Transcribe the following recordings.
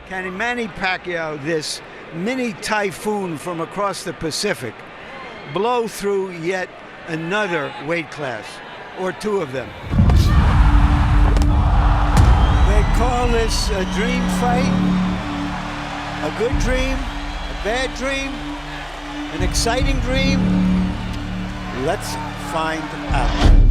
Can Manny Pacquiao, this mini typhoon from across the Pacific, blow through yet another weight class, or two of them? They call this a dream fight, a good dream, a bad dream, an exciting dream. Let's find out.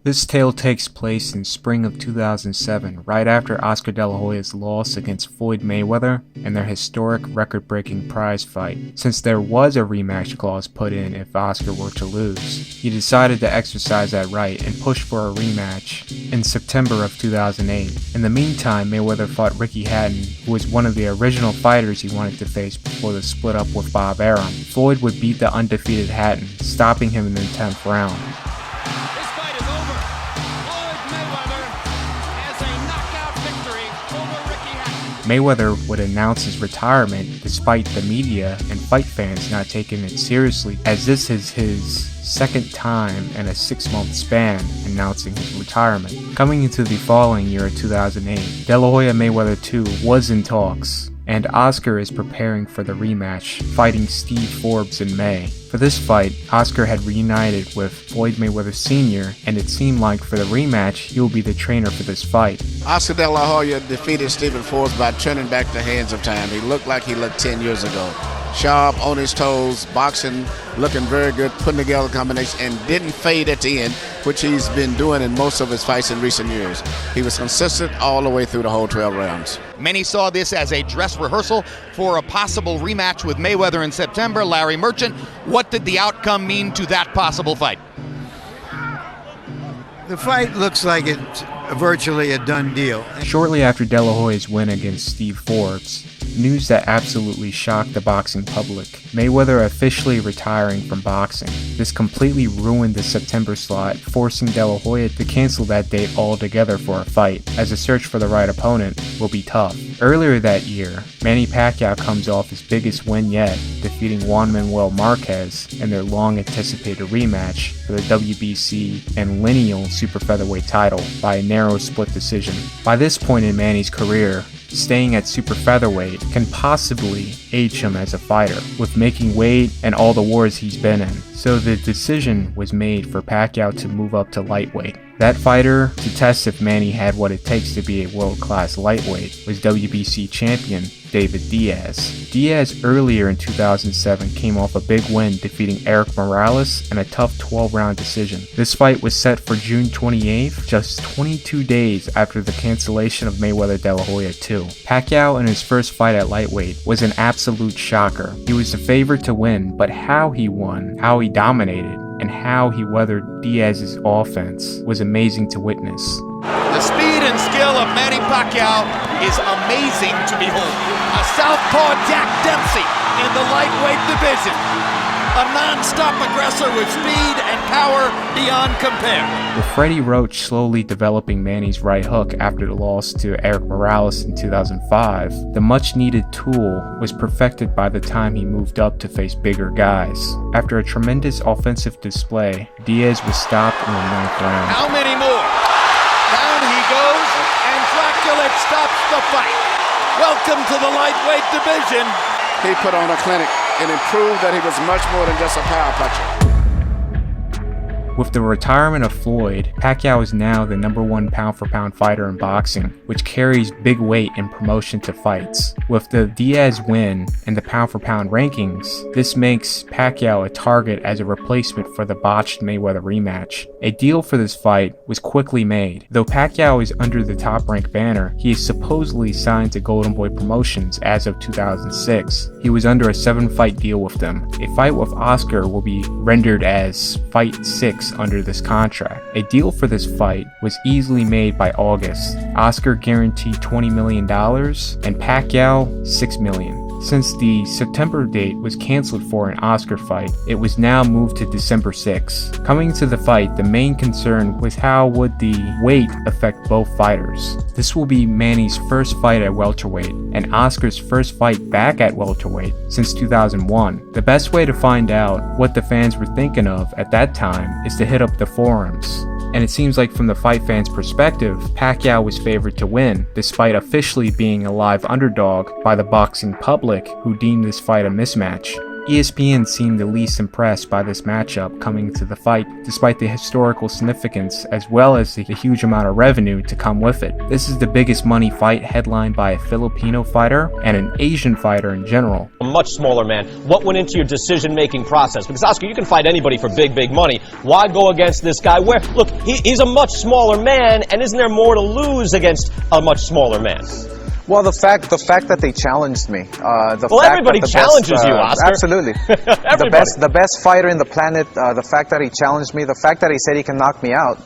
This tale takes place in spring of 2007, right after Oscar De La Hoya's loss against Floyd Mayweather and their historic record-breaking prize fight. Since there was a rematch clause put in if Oscar were to lose, he decided to exercise that right and push for a rematch in September of 2008. In the meantime, Mayweather fought Ricky Hatton, who was one of the original fighters he wanted to face before the split up with Bob Arum. Floyd would beat the undefeated Hatton, stopping him in the 10th round. Mayweather would announce his retirement despite the media and fight fans not taking it seriously, as this is his second time in a 6-month span announcing his retirement. Coming into the following year, 2008, De La Hoya Mayweather 2 was in talks, and Oscar is preparing for the rematch, fighting Steve Forbes in May. For this fight, Oscar had reunited with Floyd Mayweather Sr., and it seemed like for the rematch, he will be the trainer for this fight. Oscar De La Hoya defeated Stephen Forbes by turning back the hands of time. He looked like he looked 10 years ago. Sharp, on his toes, boxing, looking very good, putting together combinations, and didn't fade at the end, which he's been doing in most of his fights in recent years. He was consistent all the way through the whole 12 rounds. Many saw this as a dress rehearsal for a possible rematch with Mayweather in September. Larry Merchant, what did the outcome mean to that possible fight? The fight looks like it's virtually a done deal. Shortly after De La Hoya's win against Steve Forbes, news that absolutely shocked the boxing public: Mayweather officially retiring from boxing. This completely ruined the September slot, forcing De La Hoya to cancel that date altogether for a fight, as the search for the right opponent will be tough. Earlier that year, Manny Pacquiao comes off his biggest win yet, defeating Juan Manuel Marquez in their long-anticipated rematch for the WBC and lineal Super Featherweight title by a narrow split decision. By this point in Manny's career, staying at Super Featherweight can possibly age him as a fighter, with making weight and all the wars he's been in. So the decision was made for Pacquiao to move up to lightweight. That fighter to test if Manny had what it takes to be a world-class lightweight was WBC champion David Diaz. Diaz earlier in 2007 came off a big win defeating Eric Morales in a tough 12-round decision. This fight was set for June 28th, just 22 days after the cancellation of Mayweather De La Hoya 2. Pacquiao in his first fight at lightweight was an absolute shocker. He was the favorite to win, but how he won, how he dominated, and how he weathered Diaz's offense was amazing to witness. The speed and skill of Manny Pacquiao is amazing to behold. A southpaw Jack Dempsey in the lightweight division. A non-stop aggressor with speed and power beyond compare. With Freddie Roach slowly developing Manny's right hook after the loss to Eric Morales in 2005, the much-needed tool was perfected by the time he moved up to face bigger guys. After a tremendous offensive display, Diaz was stopped in the 9th round. How many more? Down he goes, and Dracula stops the fight. Welcome to the lightweight division. He put on a clinic and improved that he was much more than just a power puncher. With the retirement of Floyd, Pacquiao is now the #1 pound-for-pound fighter in boxing, which carries big weight in promotion to fights. With the Diaz win and the pound-for-pound rankings, this makes Pacquiao a target as a replacement for the botched Mayweather rematch. A deal for this fight was quickly made. Though Pacquiao is under the Top Rank banner, he is supposedly signed to Golden Boy Promotions as of 2006. He was under a 7-fight deal with them. A fight with Oscar will be rendered as Fight 6 under this contract. A deal for this fight was easily made by August. Oscar guaranteed $20 million and Pacquiao $6 million. Since the September date was canceled for an Oscar fight, it was now moved to December 6. Coming to the fight, the main concern was how would the weight affect both fighters. This will be Manny's first fight at welterweight, and Oscar's first fight back at welterweight since 2001. The best way to find out what the fans were thinking of at that time is to hit up the forums. And it seems like from the fight fans' perspective, Pacquiao was favored to win, despite officially being a live underdog by the boxing public, who deemed this fight a mismatch. ESPN seemed the least impressed by this matchup coming to the fight, despite the historical significance as well as the huge amount of revenue to come with it. This is the biggest money fight headlined by a Filipino fighter and an Asian fighter in general. A much smaller man. What went into your decision-making process? Because Oscar, you can fight anybody for big money. Why go against this guy? Where, look, he's a much smaller man, and isn't there more to lose against a much smaller man? Well, the fact that they challenged me. Everybody challenges you, Oscar. Absolutely. the best fighter in the planet. The fact that he challenged me. The fact that he said he can knock me out.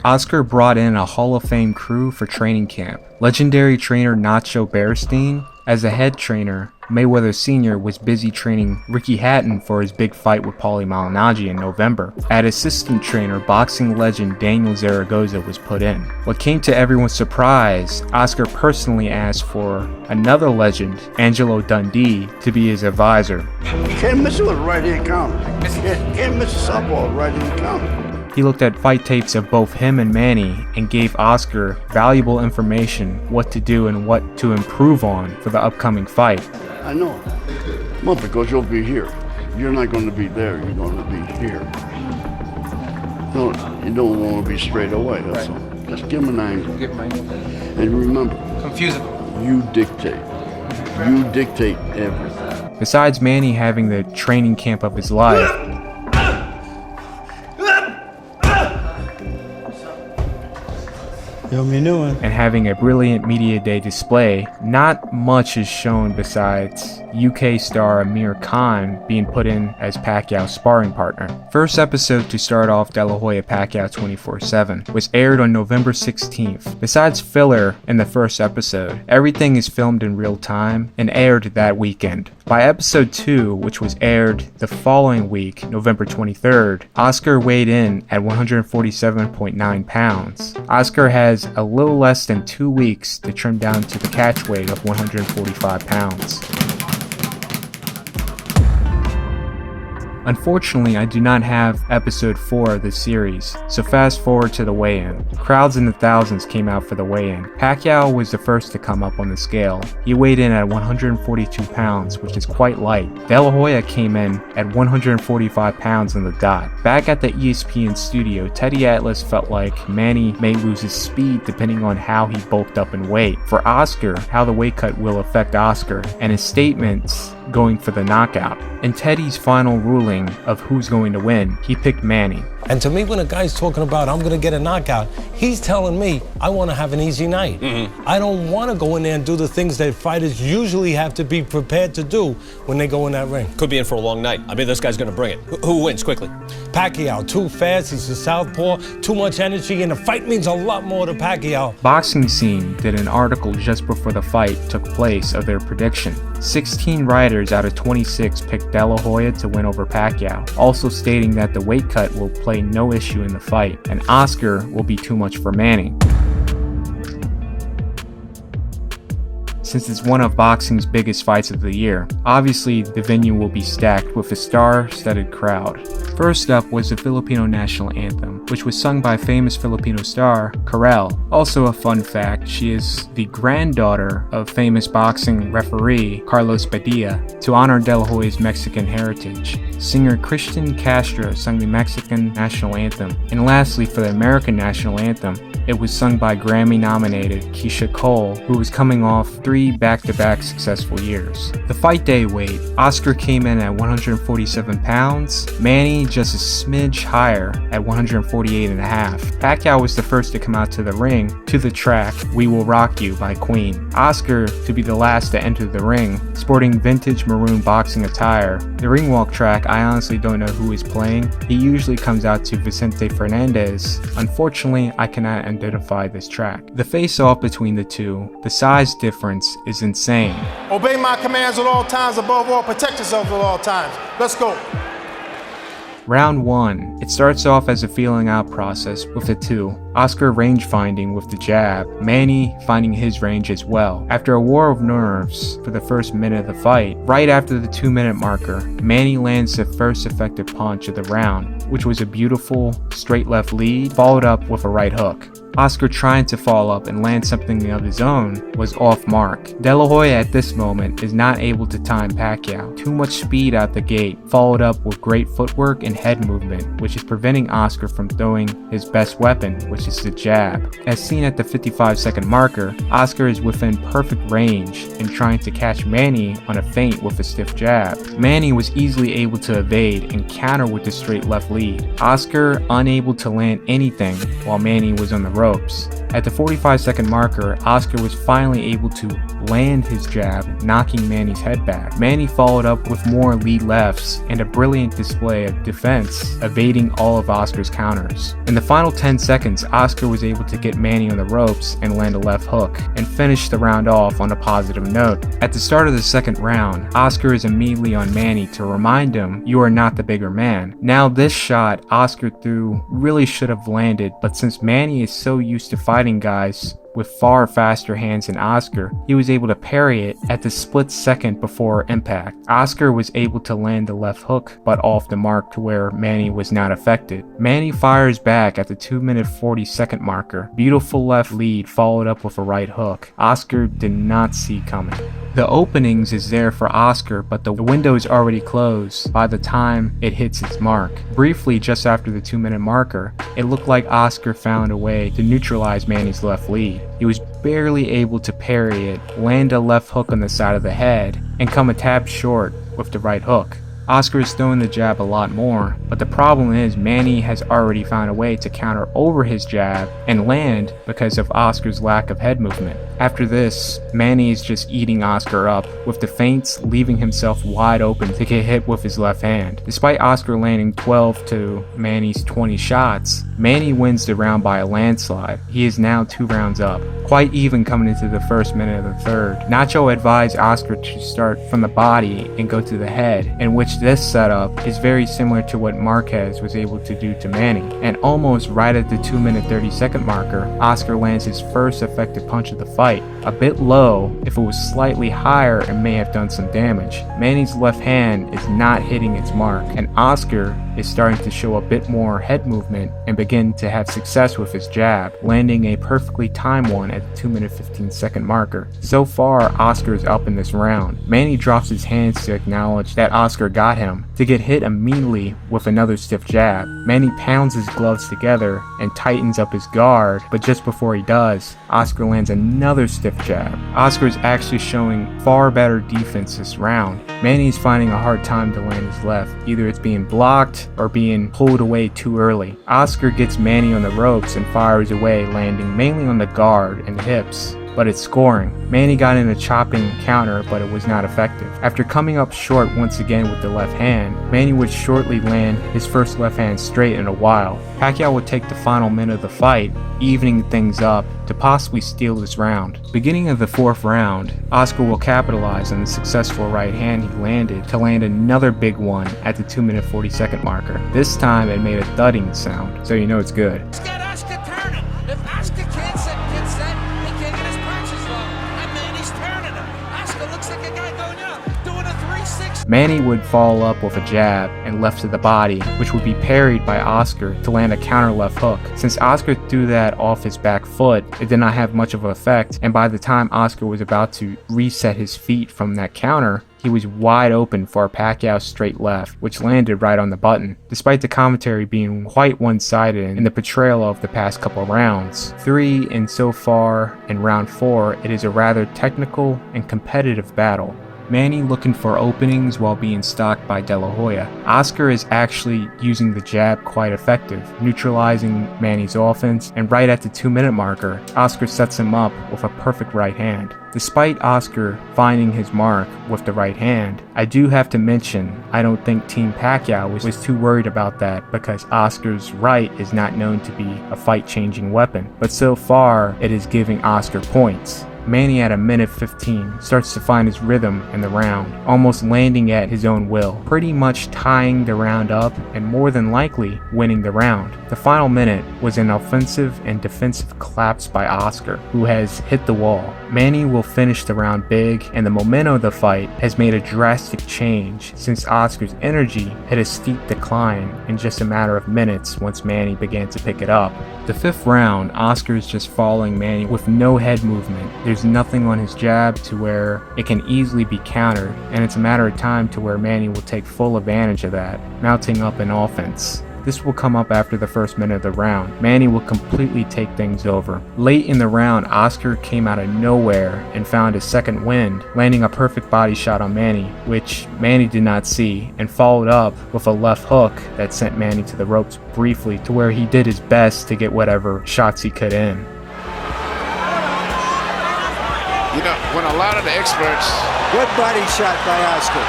Oscar brought in a Hall of Fame crew for training camp. Legendary trainer Nacho Beristain as a head trainer. Mayweather Sr. was busy training Ricky Hatton for his big fight with Paulie Malignaggi in November. At assistant trainer, boxing legend Daniel Zaragoza was put in. What came to everyone's surprise, Oscar personally asked for another legend, Angelo Dundee, to be his advisor. Can't miss it with a right-hand counter. Can't miss a southpaw with a right-hand counter. He looked at fight tapes of both him and Manny and gave Oscar valuable information, what to do and what to improve on for the upcoming fight. I know. Well, because you'll be here. You're not going to be there. You're going to be here. No, you don't want to be straight away. That's all. Just give him an angle. And remember, confuse him. You dictate. You dictate everything. Besides Manny having the training camp of his life, and having a brilliant media day display, not much is shown besides UK star Amir Khan being put in as Pacquiao's sparring partner. First episode to start off De La Hoya Pacquiao 24/7 was aired on November 16th. Besides filler in the first episode, everything is filmed in real time and aired that weekend. By episode 2, which was aired the following week, November 23rd, Oscar weighed in at 147.9 pounds. Oscar has a little less than 2 weeks to trim down to the catch weight of 145 pounds. Unfortunately, I do not have episode 4 of this series, so fast forward to the weigh-in. Crowds in the thousands came out for the weigh-in. Pacquiao was the first to come up on the scale. He weighed in at 142 pounds, which is quite light. De La Hoya came in at 145 pounds on the dot. Back at the ESPN studio, Teddy Atlas felt like Manny may lose his speed depending on how he bulked up in weight. For Oscar, how the weight cut will affect Oscar, and his statements going for the knockout. In Teddy's final ruling of who's going to win, he picked Manny. And to me, when a guy's talking about, I'm going to get a knockout, he's telling me, I want to have an easy night. I don't want to go in there and do the things that fighters usually have to be prepared to do when they go in that ring. Could be in for a long night. I mean, this guy's going to bring it. Who wins quickly? Pacquiao, too fast, he's a southpaw, too much energy, and the fight means a lot more to Pacquiao. Boxing Scene did an article just before the fight took place of their prediction. 16 writers out of 26 picked De La Hoya to win over Pacquiao, also stating that the weight cut will play no issue in the fight, and Oscar will be too much for Manny. Since it's one of boxing's biggest fights of the year, obviously the venue will be stacked with a star-studded crowd. First up was the Filipino national anthem, which was sung by famous Filipino star Karel. Also a fun fact, she is the granddaughter of famous boxing referee Carlos Padilla, to honor De La Hoya's Mexican heritage. Singer Christian Castro sung the Mexican national anthem. And lastly, for the American national anthem, it was sung by Grammy-nominated Keisha Cole, who was coming off 3 back-to-back successful years. The fight day weight, Oscar came in at 147 pounds, Manny just a smidge higher at 148.5. Pacquiao was the first to come out to the ring to the track We Will Rock You by Queen. Oscar to be the last to enter the ring, sporting vintage maroon boxing attire. The ring walk track, I honestly don't know who is playing. He usually comes out to Vicente Fernandez. Unfortunately, I cannot identify this track. The face-off between the two, the size difference is insane. Obey my commands at all times, above all, protect yourself at all times. Let's go. Round 1. It starts off as a feeling out process with the two. Oscar range finding with the jab, Manny finding his range as well. After a war of nerves for the first minute of the fight, right after the 2-minute marker, Manny lands the first effective punch of the round, which was a beautiful straight left lead followed up with a right hook. Oscar trying to follow up and land something of his own was off mark. De La Hoya at this moment is not able to time Pacquiao. Too much speed out the gate, followed up with great footwork and head movement, which is preventing Oscar from throwing his best weapon, which is the jab. As seen at the 55-second marker, Oscar is within perfect range in trying to catch Manny on a feint with a stiff jab. Manny was easily able to evade and counter with the straight left lead. Oscar unable to land anything while Manny was on the ropes. At the 45-second marker, Oscar was finally able to land his jab, knocking Manny's head back. Manny followed up with more lead lefts and a brilliant display of defense, evading all of Oscar's counters. In the final 10 seconds, Oscar was able to get Manny on the ropes and land a left hook, and finish the round off on a positive note. At the start of the second round, Oscar is immediately on Manny to remind him, "You are not the bigger man." Now this shot Oscar threw really should have landed, but since Manny is so used to fighting guys with far faster hands than Oscar, he was able to parry it at the split second before impact. Oscar was able to land the left hook, but off the mark to where Manny was not affected. Manny fires back at the 2-minute 40-second marker. Beautiful left lead followed up with a right hook. Oscar did not see coming. The openings is there for Oscar, but the window is already closed by the time it hits its mark. Briefly, just after the 2-minute marker, it looked like Oscar found a way to neutralize Manny's left lead. He was barely able to parry it, land a left hook on the side of the head, and come a tad short with the right hook. Oscar is throwing the jab a lot more, but the problem is Manny has already found a way to counter over his jab and land because of Oscar's lack of head movement. After this, Manny is just eating Oscar up, with the feints leaving himself wide open to get hit with his left hand. Despite Oscar landing 12 to Manny's 20 shots, Manny wins the round by a landslide. He is now 2 rounds up, quite even coming into the first minute of the third. Nacho advised Oscar to start from the body and go to the head, in which this setup is very similar to what Marquez was able to do to Manny. And almost right at the 2-minute 30-second marker, Oscar lands his first effective punch of the fight. A bit low, if it was slightly higher it may have done some damage. Manny's left hand is not hitting its mark, and Oscar is starting to show a bit more head movement and begin to have success with his jab, landing a perfectly timed one at the 2-minute 15-second marker. So far, Oscar is up in this round. Manny drops his hands to acknowledge that Oscar got him, to get hit immediately with another stiff jab. Manny pounds his gloves together and tightens up his guard, but just before he does, Oscar lands another stiff jab. Oscar is actually showing far better defense this round. Manny is finding a hard time to land his left. Either it's being blocked or being pulled away too early. Oscar gets Manny on the ropes and fires away, landing mainly on the guard and hips, but it's scoring. Manny got in a chopping counter, but it was not effective. After coming up short once again with the left hand, Manny would shortly land his first left hand straight in a while. Pacquiao would take the final minute of the fight, evening things up to possibly steal this round. Beginning of the 4th round, Oscar will capitalize on the successful right hand he landed to land another big one at the 2-minute 40-second marker. This time it made a thudding sound, so you know it's good. Let's get Oscar turning. If Oscar can't set, he can't get his punches long. And Manny's turning him. Oscar looks like a guy going up, doing a 3-6. Manny would follow up with a jab and left to the body, which would be parried by Oscar to land a counter left hook. Since Oscar threw that off his back foot, it did not have much of an effect, and by the time Oscar was about to reset his feet from that counter, he was wide open for Pacquiao's straight left, which landed right on the button. Despite the commentary being quite one-sided in the portrayal of the past couple rounds, 3 and so far in round 4, it is a rather technical and competitive battle. Manny looking for openings while being stalked by De La Hoya. Oscar is actually using the jab quite effective, neutralizing Manny's offense, and right at the 2-minute marker, Oscar sets him up with a perfect right hand. Despite Oscar finding his mark with the right hand, I do have to mention I don't think Team Pacquiao was too worried about that because Oscar's right is not known to be a fight-changing weapon, but so far it is giving Oscar points. Manny at a minute 15 starts to find his rhythm in the round, almost landing at his own will, pretty much tying the round up and more than likely winning the round. The final minute was an offensive and defensive collapse by Oscar, who has hit the wall. Manny will finish the round big, and the momentum of the fight has made a drastic change since Oscar's energy hit a steep decline in just a matter of minutes once Manny began to pick it up. The 5th round, Oscar is just following Manny with no head movement. There's nothing on his jab to where it can easily be countered, and it's a matter of time to where Manny will take full advantage of that, mounting up an offense. This will come up after the first minute of the round. Manny will completely take things over. Late in the round, Oscar came out of nowhere and found his second wind, landing a perfect body shot on Manny, which Manny did not see, and followed up with a left hook that sent Manny to the ropes briefly to where he did his best to get whatever shots he could in. You know, when a lot of the experts... Good body shot by Oscar.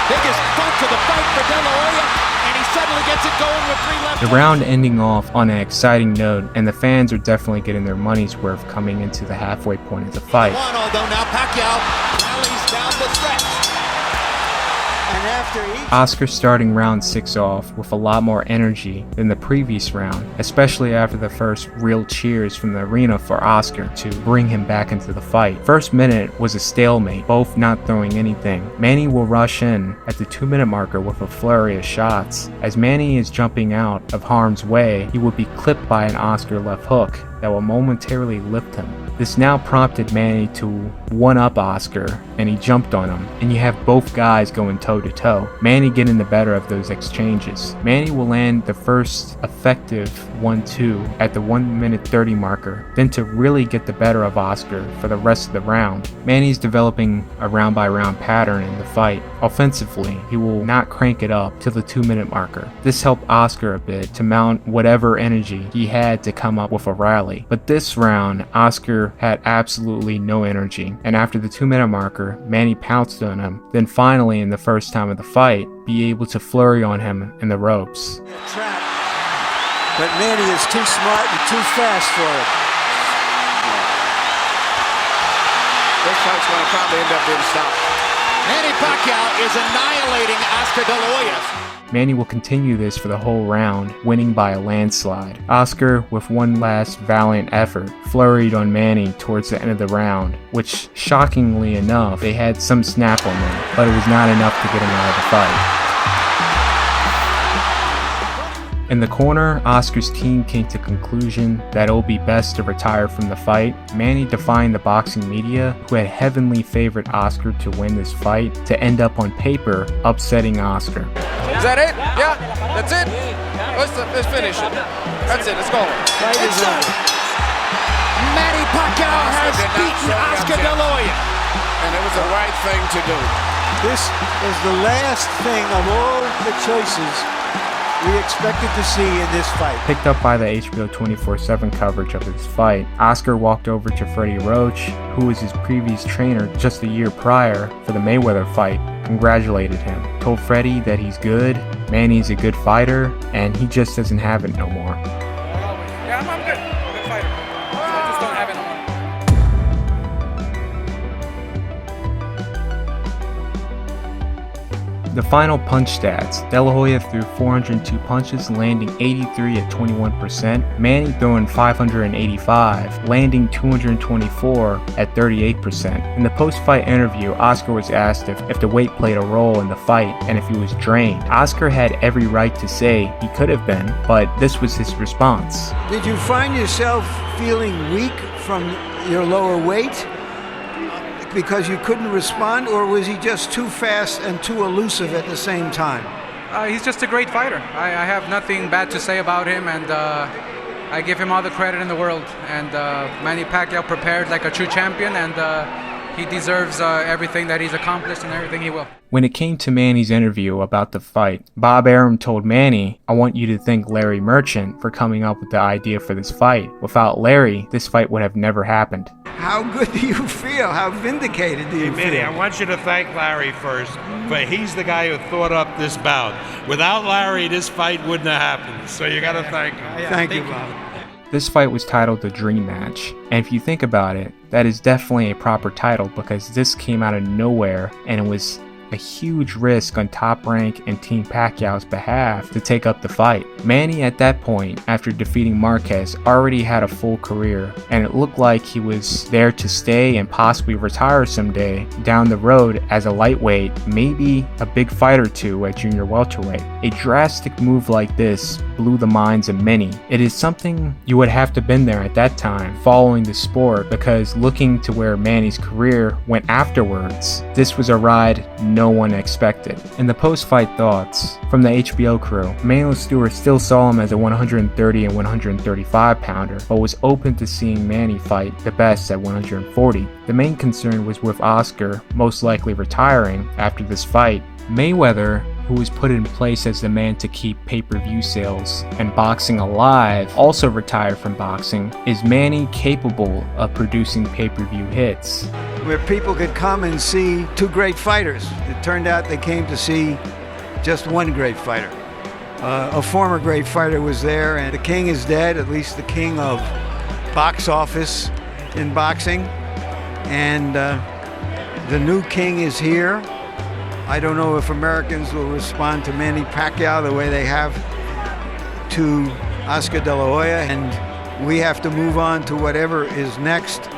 Biggest punch of the fight for De La Hoya, and he suddenly gets it going with 3 left. The round ending off on an exciting note, and the fans are definitely getting their money's worth coming into the halfway point of the fight. Although now Pacquiao rallies down the stretch. And after each... Oscar starting round 6 off with a lot more energy than the previous round, especially after the first real cheers from the arena for Oscar to bring him back into the fight. First minute was a stalemate, both not throwing anything. Manny will rush in at the 2-minute marker with a flurry of shots. As Manny is jumping out of harm's way, he will be clipped by an Oscar left hook that will momentarily lift him. This now prompted Manny to one-up Oscar, and he jumped on him, and you have both guys going toe-to-toe. Manny getting the better of those exchanges. Manny will land the first effective 1-2 at the 1-minute 30 marker, then to really get the better of Oscar for the rest of the round. Manny's developing a round-by-round pattern in the fight. Offensively, he will not crank it up to the 2-minute marker. This helped Oscar a bit to mount whatever energy he had to come up with a rally. But this round, Oscar had absolutely no energy, and after the 2-minute marker, Manny pounced on him, then finally in the first time of the fight, be able to flurry on him in the ropes. Trap. But Manny is too smart and too fast for it. This fight's going to probably end up being stopped. Manny Pacquiao is annihilating Oscar De La Hoya. Manny will continue this for the whole round, winning by a landslide. Oscar, with one last valiant effort, flurried on Manny towards the end of the round, which, shockingly enough, they had some snap on them, but it was not enough to get him out of the fight. In the corner, Oscar's team came to the conclusion that it will be best to retire from the fight. Manny defying the boxing media, who had heavily favored Oscar to win this fight, to end up on paper upsetting Oscar. Is that it? Yeah, that's it. Let's finish it. That's it. Let's go. It's done. Manny Pacquiao has beaten Oscar De La Hoya, and it was the right thing to do. This was the last thing of all the choices we expected to see in this fight. Picked up by the HBO 24/7 coverage of this fight, Oscar walked over to Freddie Roach, who was his previous trainer just a year prior for the Mayweather fight, congratulated him, told Freddie that he's good, Manny's a good fighter, and he just doesn't have it no more. Yeah, I'm good. I'm a good fighter. I just don't have it no more. The final punch stats: De La Hoya threw 402 punches, landing 83 at 21%. Manny throwing 585, landing 224 at 38%. In the post-fight interview, Oscar was asked if the weight played a role in the fight and if he was drained. Oscar had every right to say he could have been, but this was his response. Did you find yourself feeling weak from your lower weight because you couldn't respond, or was he just too fast and too elusive at the same time? He's just a great fighter. I have nothing bad to say about him, and I give him all the credit in the world. And Manny Pacquiao prepared like a true champion, and He deserves everything that he's accomplished and everything he will. When it came to Manny's interview about the fight, Bob Arum told Manny, "I want you to thank Larry Merchant for coming up with the idea for this fight. Without Larry, this fight would have never happened." How good do you feel? How vindicated do you Manny, feel? I want you to thank Larry first, but he's the guy who thought up this bout. Without Larry, this fight wouldn't have happened. So you got to thank him. Thank you, Bob. This fight was titled the Dream Match, and if you think about it, that is definitely a proper title because this came out of nowhere and it was a huge risk on Top Rank and Team Pacquiao's behalf to take up the fight. Manny at that point, after defeating Marquez, already had a full career, and it looked like he was there to stay and possibly retire someday down the road as a lightweight, maybe a big fight or two at junior welterweight. A drastic move like this blew the minds of many. It is something you would have to been there at that time, following the sport, because looking to where Manny's career went afterwards, this was a ride no one expected. In the post-fight thoughts from the HBO crew, Manuel Stewart still saw him as a 130 and 135 pounder, but was open to seeing Manny fight the best at 140. The main concern was with Oscar most likely retiring after this fight. Mayweather, who was put in place as the man to keep pay-per-view sales and boxing alive, also retired from boxing. Is Manny capable of producing pay-per-view hits? Where people could come and see two great fighters. It turned out they came to see just one great fighter. A former great fighter was there, and the king is dead, at least the king of box office in boxing. And the new king is here. I don't know if Americans will respond to Manny Pacquiao the way they have to Oscar De La Hoya, and we have to move on to whatever is next.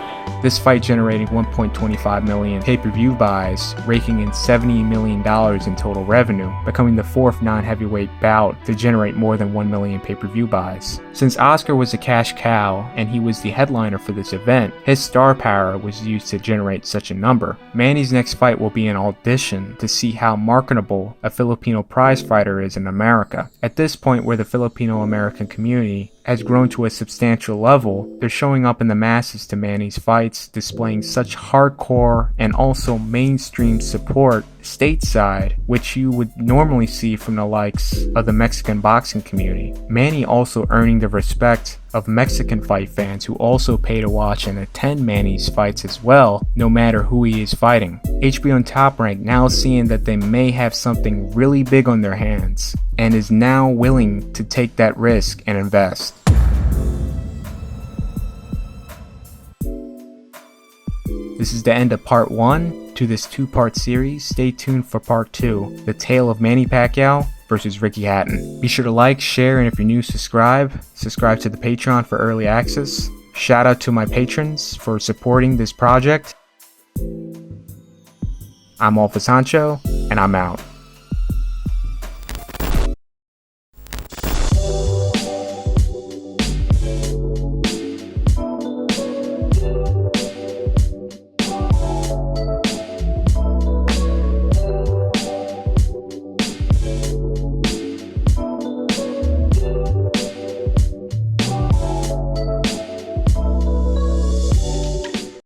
This fight generated 1.25 million pay-per-view buys, raking in $70 million in total revenue, becoming the fourth non-heavyweight bout to generate more than 1 million pay-per-view buys. Since Oscar was a cash cow and he was the headliner for this event, his star power was used to generate such a number. Manny's next fight will be an audition to see how marketable a Filipino prize fighter is in America. At this point, where the Filipino-American community has grown to a substantial level, they're showing up in the masses to Manny's fights, displaying such hardcore and also mainstream support stateside, which you would normally see from the likes of the Mexican boxing community. Manny also earning the respect of Mexican fight fans who also pay to watch and attend Manny's fights as well, no matter who he is fighting. HBO and Top Rank now seeing that they may have something really big on their hands, and is now willing to take that risk and invest. This is the end of part 1 to this 2-part series. Stay tuned for part 2, the tale of Manny Pacquiao versus Ricky Hatton. Be sure to like, share, and if you're new, subscribe to the Patreon for early access. Shout out to my patrons for supporting this project. I'm Alpha Sancho, and I'm out.